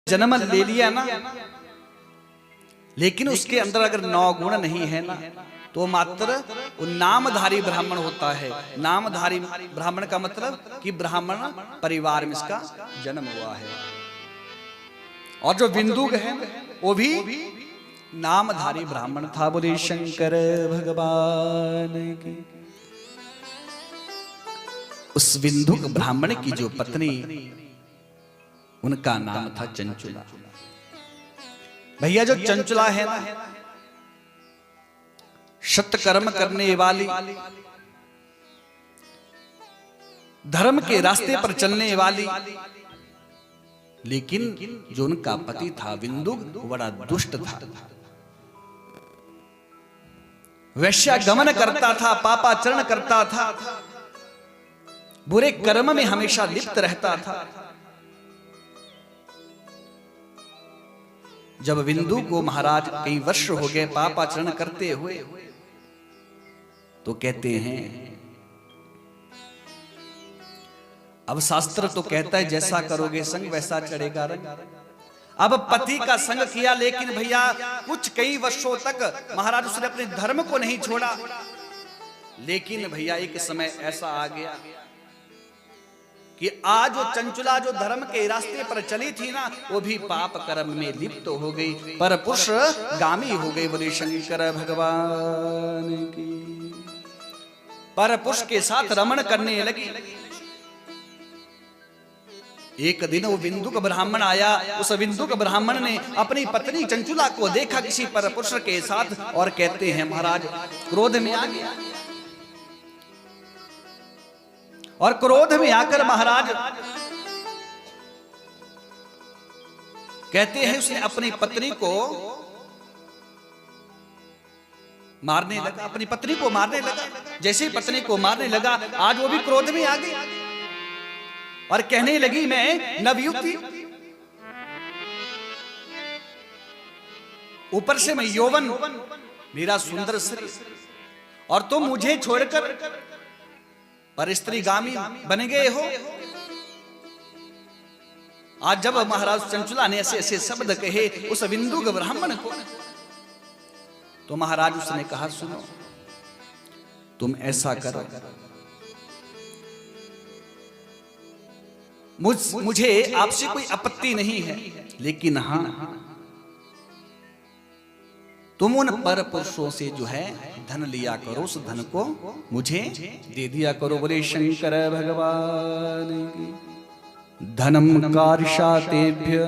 जन्म ले लिया ना, लेकिन उसके अंदर अगर 9 गुण नहीं है ना, तो मात्र वो नामधारी ब्राह्मण होता है। नामधारी ब्राह्मण का मतलब कि ब्राह्मण परिवार में इसका जन्म हुआ है। और जो विंदुक है वो भी नामधारी ब्राह्मण था। बोले शंकर भगवान की। उस विंदुक ब्राह्मण की जो पत्नी, उनका नाम था चंचुला। भैया जो चंचुला है ना, सत्कर्म करने वाली, धर्म के रास्ते पर चलने वाली, लेकिन जो उनका पति था विंदुक, बड़ा दुष्ट था। वैश्यागमन करता था, पापाचरण करता था, बुरे कर्म में हमेशा लिप्त रहता था। जब विंदु को महाराज कई वर्ष हो गए पापाचरण करते हुए, तो कहते हैं, अब शास्त्र तो कहता है जैसा करोगे संग वैसा चढ़ेगा रंग। अब पति का संग किया, लेकिन भैया कुछ कई वर्षों तक महाराज उसने अपने धर्म को नहीं छोड़ा। लेकिन भैया एक समय ऐसा आ गया कि आज जो चंचुला जो धर्म के रास्ते पर चली थी ना, वो भी पाप कर्म में लिप्त हो गई, पर पुरुष गामी हो गई। बोले शंकर भगवान की। पर पुरुष के साथ रमण करने लगी। एक दिन वो विंदुक ब्राह्मण आया। उस विंदुक ब्राह्मण ने अपनी पत्नी चंचुला को देखा किसी पर पुरुष के साथ, और कहते हैं महाराज क्रोध में आ गया। और क्रोध में आकर महाराज कहते हैं उसने अपनी पत्नी को मारने लगा। अपनी पत्नी को मारने लगा। जैसे ही पत्नी को मारने लगा, आज वो भी क्रोध में आ गई और कहने लगी मैं नवयुवती, ऊपर से मैं यौवन, मेरा सुंदर शरीर, और तुम मुझे छोड़कर पर स्त्रीगामी बन गए हो। आज जब महाराज चंचुला ने ऐसे ऐसे शब्द कहे उस विंदुक ब्राह्मण को, तो महाराज उसने कहा सुनो, तुम ऐसा करो, मुझे आपसे कोई आपत्ति नहीं है, लेकिन हां तुम उन पर पुरुषों से जो है धन लिया करो, उस धन को मुझे दे दिया करो। बोले शंकर भगवान की। धनम कार्षातेभ्य